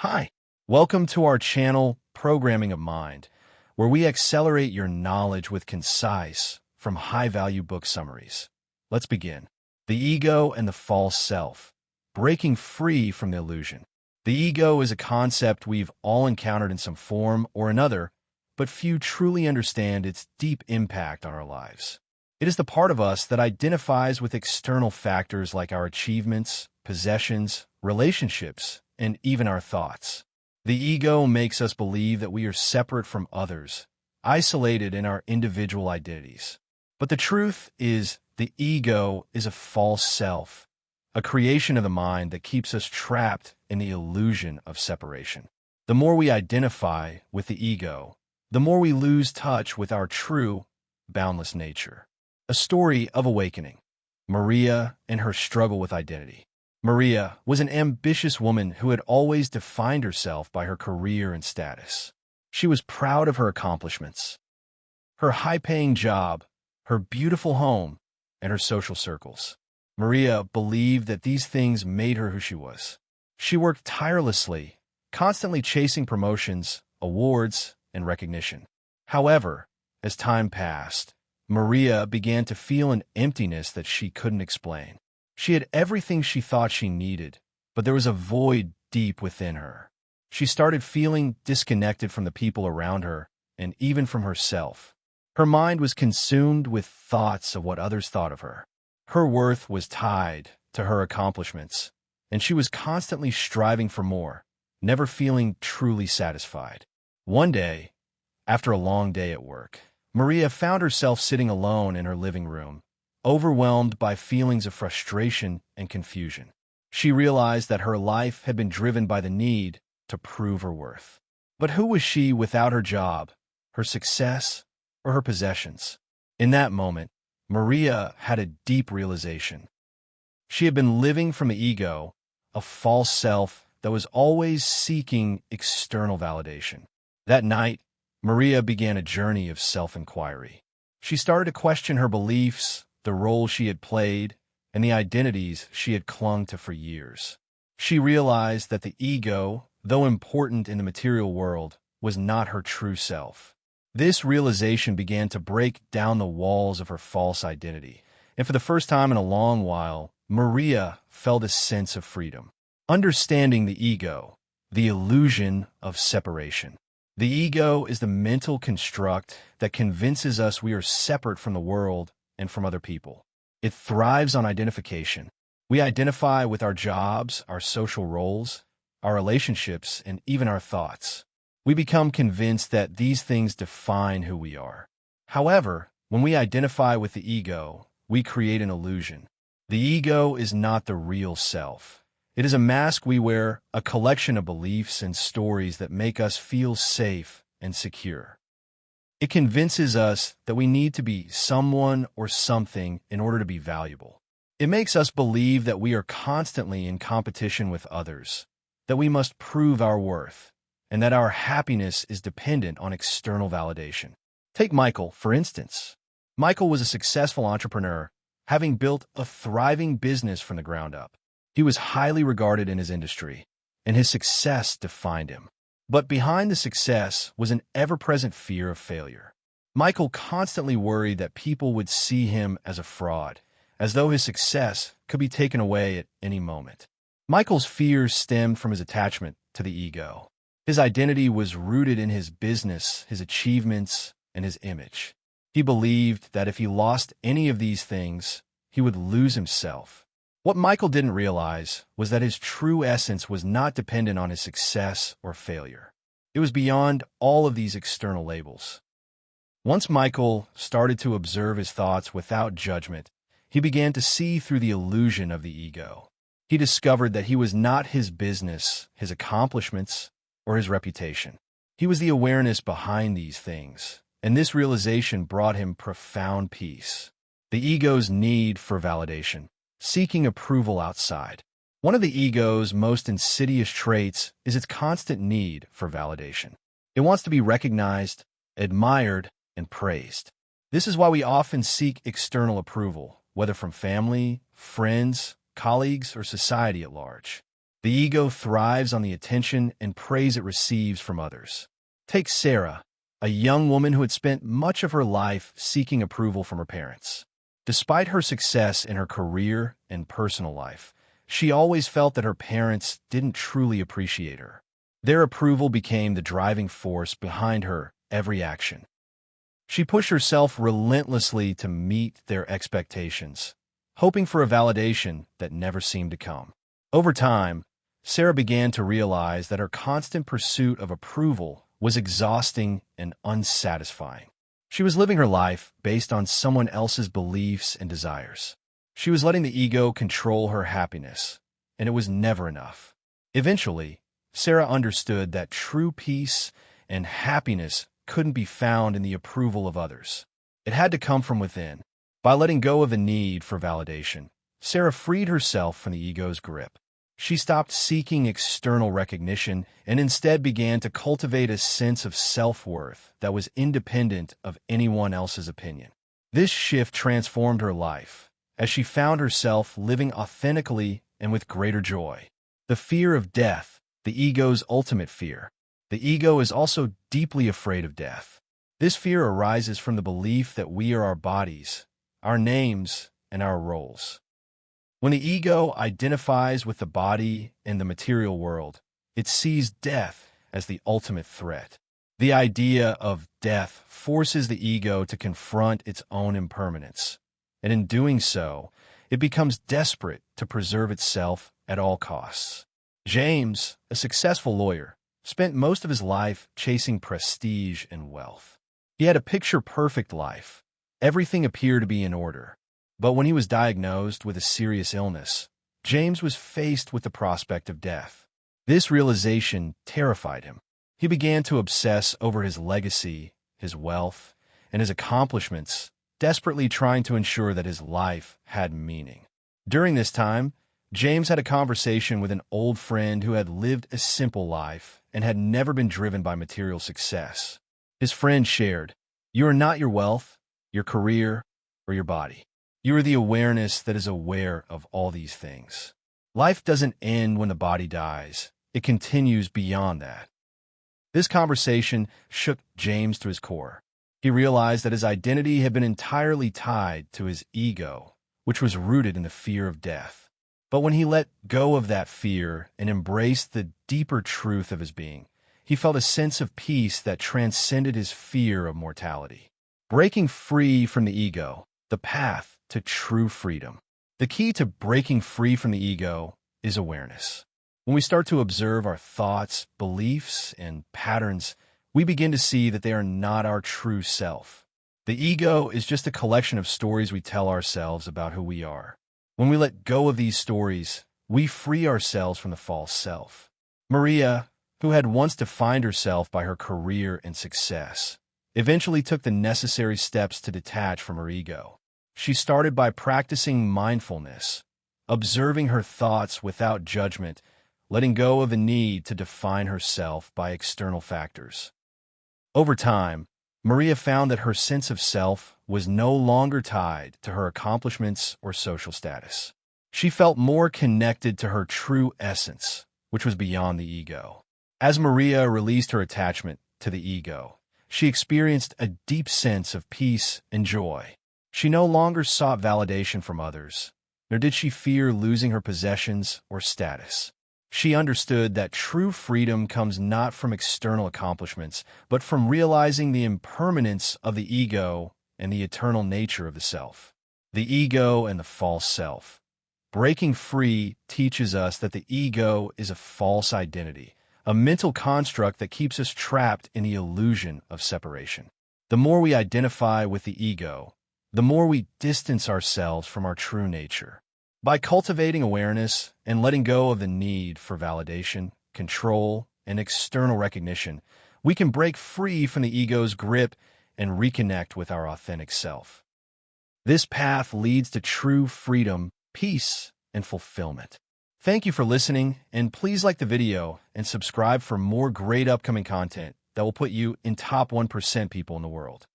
Hi, welcome to our channel, Programming of Mind, where we accelerate your knowledge with concise, from high-value book summaries. Let's begin. The ego and the false self. Breaking free from the illusion. The ego is a concept we've all encountered in some form or another, but few truly understand its deep impact on our lives. It is the part of us that identifies with external factors like our achievements, possessions, relationships, and even our thoughts. The ego makes us believe that we are separate from others, isolated in our individual identities. But the truth is, the ego is a false self, a creation of the mind that keeps us trapped in the illusion of separation. The more we identify with the ego, the more we lose touch with our true, boundless nature. A story of awakening. Maria and her struggle with identity. Maria was an ambitious woman who had always defined herself by her career and status. She was proud of her accomplishments, her high-paying job, her beautiful home, and her social circles. Maria believed that these things made her who she was. She worked tirelessly, constantly chasing promotions, awards, and recognition. However, as time passed, Maria began to feel an emptiness that she couldn't explain. She had everything she thought she needed, but there was a void deep within her. She started feeling disconnected from the people around her and even from herself. Her mind was consumed with thoughts of what others thought of her. Her worth was tied to her accomplishments, and she was constantly striving for more, never feeling truly satisfied. One day, after a long day at work, Maria found herself sitting alone in her living room, overwhelmed by feelings of frustration and confusion. She realized that her life had been driven by the need to prove her worth. But who was she without her job, her success, or her possessions? In that moment, Maria had a deep realization. She had been living from the ego, a false self that was always seeking external validation. That night, Maria began a journey of self-inquiry. She started to question her beliefs, the role she had played, and the identities she had clung to for years. She realized that the ego, though important in the material world, was not her true self. This realization began to break down the walls of her false identity, and for the first time in a long while, Maria felt a sense of freedom. Understanding the ego, the illusion of separation. The ego is the mental construct that convinces us we are separate from the world and from other people. It thrives on identification. We identify with our jobs, our social roles, our relationships, and even our thoughts. We become convinced that these things define who we are. However, when we identify with the ego, we create an illusion. The ego is not the real self. It is a mask we wear, a collection of beliefs and stories that make us feel safe and secure. It convinces us that we need to be someone or something in order to be valuable. It makes us believe that we are constantly in competition with others, that we must prove our worth, and that our happiness is dependent on external validation. Take Michael, for instance. Michael was a successful entrepreneur, having built a thriving business from the ground up. He was highly regarded in his industry, and his success defined him. But behind the success was an ever-present fear of failure. Michael constantly worried that people would see him as a fraud, as though his success could be taken away at any moment. Michael's fears stemmed from his attachment to the ego. His identity was rooted in his business, his achievements, and his image. He believed that if he lost any of these things, he would lose himself. What Michael didn't realize was that his true essence was not dependent on his success or failure. It was beyond all of these external labels. Once Michael started to observe his thoughts without judgment, he began to see through the illusion of the ego. He discovered that he was not his business, his accomplishments, or his reputation. He was the awareness behind these things, and this realization brought him profound peace. The ego's need for validation. Seeking approval outside. One of the ego's most insidious traits is its constant need for validation. It wants to be recognized, admired, and praised. This is why we often seek external approval, whether from family, friends, colleagues, or society at large. The ego thrives on the attention and praise it receives from others. Take Sarah, a young woman who had spent much of her life seeking approval from her parents. Despite her success in her career and personal life, she always felt that her parents didn't truly appreciate her. Their approval became the driving force behind her every action. She pushed herself relentlessly to meet their expectations, hoping for a validation that never seemed to come. Over time, Sarah began to realize that her constant pursuit of approval was exhausting and unsatisfying. She was living her life based on someone else's beliefs and desires. She was letting the ego control her happiness, and it was never enough. Eventually, Sarah understood that true peace and happiness couldn't be found in the approval of others. It had to come from within. By letting go of the need for validation, Sarah freed herself from the ego's grip. She stopped seeking external recognition and instead began to cultivate a sense of self-worth that was independent of anyone else's opinion. This shift transformed her life, as she found herself living authentically and with greater joy. The fear of death, the ego's ultimate fear. The ego is also deeply afraid of death. This fear arises from the belief that we are our bodies, our names, and our roles. When the ego identifies with the body and the material world, it sees death as the ultimate threat. The idea of death forces the ego to confront its own impermanence, and in doing so, it becomes desperate to preserve itself at all costs. James, a successful lawyer, spent most of his life chasing prestige and wealth. He had a picture-perfect life. Everything appeared to be in order. But when he was diagnosed with a serious illness, James was faced with the prospect of death. This realization terrified him. He began to obsess over his legacy, his wealth, and his accomplishments, desperately trying to ensure that his life had meaning. During this time, James had a conversation with an old friend who had lived a simple life and had never been driven by material success. His friend shared, "You are not your wealth, your career, or your body. You are the awareness that is aware of all these things. Life doesn't end when the body dies. It continues beyond that." This conversation shook James to his core. He realized that his identity had been entirely tied to his ego, which was rooted in the fear of death. But when he let go of that fear and embraced the deeper truth of his being, he felt a sense of peace that transcended his fear of mortality. Breaking free from the ego, the path to true freedom. The key to breaking free from the ego is awareness. When we start to observe our thoughts, beliefs, and patterns, we begin to see that they are not our true self. The ego is just a collection of stories we tell ourselves about who we are. When we let go of these stories, we free ourselves from the false self. Maria, who had once defined herself by her career and success, eventually took the necessary steps to detach from her ego. She started by practicing mindfulness, observing her thoughts without judgment, letting go of the need to define herself by external factors. Over time, Maria found that her sense of self was no longer tied to her accomplishments or social status. She felt more connected to her true essence, which was beyond the ego. As Maria released her attachment to the ego, she experienced a deep sense of peace and joy. She no longer sought validation from others, nor did she fear losing her possessions or status. She understood that true freedom comes not from external accomplishments, but from realizing the impermanence of the ego and the eternal nature of the self. The ego and the false self. Breaking free teaches us that the ego is a false identity, a mental construct that keeps us trapped in the illusion of separation. The more we identify with the ego, the more we distance ourselves from our true nature. By cultivating awareness and letting go of the need for validation, control, and external recognition, we can break free from the ego's grip and reconnect with our authentic self. This path leads to true freedom, peace, and fulfillment. Thank you for listening, and please like the video and subscribe for more great upcoming content that will put you in top 1% people in the world.